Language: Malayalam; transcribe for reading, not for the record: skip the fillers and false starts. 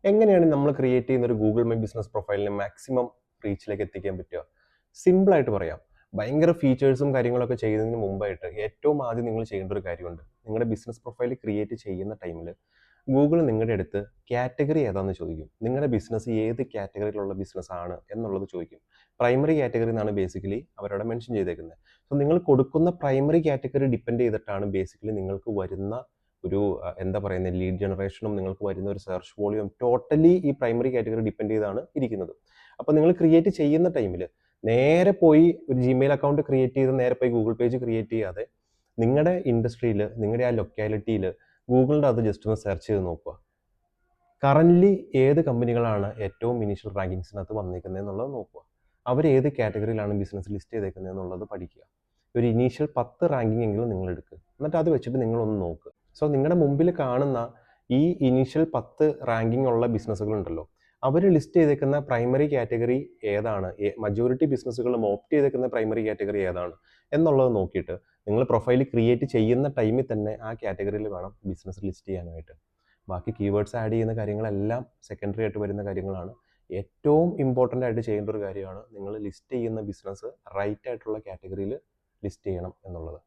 എങ്ങനെയാണ് നമ്മൾ ക്രിയേറ്റ് ചെയ്യുന്ന ഒരു ഗൂഗിൾ മൈ ബിസിനസ് പ്രൊഫൈലിനെ മാക്സിമം റീച്ചിലേക്ക് എത്തിക്കാൻ പറ്റുക? സിമ്പിളായിട്ട് പറയാം. ഭയങ്കര ഫീച്ചേഴ്സും കാര്യങ്ങളൊക്കെ ചെയ്യുന്നതിന് മുമ്പായിട്ട് ഏറ്റവും ആദ്യം നിങ്ങൾ ചെയ്യേണ്ട ഒരു കാര്യമുണ്ട്. നിങ്ങളുടെ ബിസിനസ് പ്രൊഫൈൽ ക്രിയേറ്റ് ചെയ്യുന്ന ടൈമിൽ ഗൂഗിൾ നിങ്ങളുടെ അടുത്ത് കാറ്റഗറി ഏതാണെന്ന് ചോദിക്കും. നിങ്ങളുടെ ബിസിനസ് ഏത് കാറ്റഗറിയിലുള്ള ബിസിനസ് ആണ് എന്നുള്ളത് ചോദിക്കും. പ്രൈമറി കാറ്റഗറി എന്നാണ് ബേസിക്കലി അവരവിടെ മെൻഷൻ ചെയ്തേക്കുന്നത്. സോ നിങ്ങൾ കൊടുക്കുന്ന പ്രൈമറി കാറ്റഗറി ഡിപ്പെൻഡ് ചെയ്തിട്ടാണ് ബേസിക്കലി നിങ്ങൾക്ക് വരുന്ന ഒരു എന്താ പറയുന്നത് ലീഡ് ജനറേഷനും നിങ്ങൾക്ക് വരുന്ന ഒരു സെർച്ച് വോളിയം ടോട്ടലി ഈ പ്രൈമറി കാറ്റഗറി ഡിപ്പെൻഡ് ചെയ്താണ് ഇരിക്കുന്നത്. അപ്പോൾ നിങ്ങൾ ക്രിയേറ്റ് ചെയ്യുന്ന ടൈമിൽ നേരെ പോയി ഒരു ജിമെയിൽ അക്കൗണ്ട് ക്രിയേറ്റ് ചെയ്ത് നേരെ പോയി ഗൂഗിൾ പേജ് ക്രിയേറ്റ് ചെയ്യാതെ നിങ്ങളുടെ ഇൻഡസ്ട്രിയിൽ നിങ്ങളുടെ ആ ലൊക്കാലിറ്റിയിൽ ഗൂഗിളിൻ്റെ അത് ജസ്റ്റ് ഒന്ന് സെർച്ച് ചെയ്ത് നോക്കുക. കറൻ്റ്ലി ഏത് കമ്പനികളാണ് ഏറ്റവും ഇനീഷ്യൽ റാങ്കിങ്സിനകത്ത് വന്നിരിക്കുന്നത് എന്നുള്ളത് നോക്കുക. അവർ ഏത് കാറ്റഗറിയിലാണ് ബിസിനസ് ലിസ്റ്റ് ചെയ്തേക്കുന്നത് എന്നുള്ളത് പഠിക്കുക. ഒരു ഇനീഷ്യൽ 10 റാങ്കിങ് എങ്കിലും നിങ്ങൾ എടുക്കുക. എന്നിട്ട് അത് വെച്ചിട്ട് നിങ്ങളൊന്ന് നോക്കുക. സോ നിങ്ങളുടെ മുമ്പിൽ കാണുന്ന ഈ ഇനീഷ്യൽ 10 റാങ്കിങ് ഉള്ള ബിസിനസ്സുകളുണ്ടല്ലോ, അവർ ലിസ്റ്റ് ചെയ്തേക്കുന്ന പ്രൈമറി കാറ്റഗറി ഏതാണ്, മജോറിറ്റി ബിസിനസ്സുകളും ഓപ്റ്റ് ചെയ്തേക്കുന്ന പ്രൈമറി കാറ്റഗറി ഏതാണ് എന്നുള്ളത് നോക്കിയിട്ട് നിങ്ങൾ പ്രൊഫൈൽ ക്രിയേറ്റ് ചെയ്യുന്ന ടൈമിൽ തന്നെ ആ കാറ്റഗറിയിൽ വേണം ബിസിനസ് ലിസ്റ്റ് ചെയ്യാനായിട്ട്. ബാക്കി കീവേഡ്സ് ആഡ് ചെയ്യുന്ന കാര്യങ്ങളെല്ലാം സെക്കൻഡറി ആയിട്ട് വരുന്ന കാര്യങ്ങളാണ്. ഏറ്റവും ഇമ്പോർട്ടൻ്റ് ആയിട്ട് ചെയ്യേണ്ട ഒരു കാര്യമാണ് നിങ്ങൾ ലിസ്റ്റ് ചെയ്യുന്ന ബിസിനസ് റൈറ്റ് ആയിട്ടുള്ള കാറ്റഗറിയിൽ ലിസ്റ്റ് ചെയ്യണം എന്നുള്ളത്.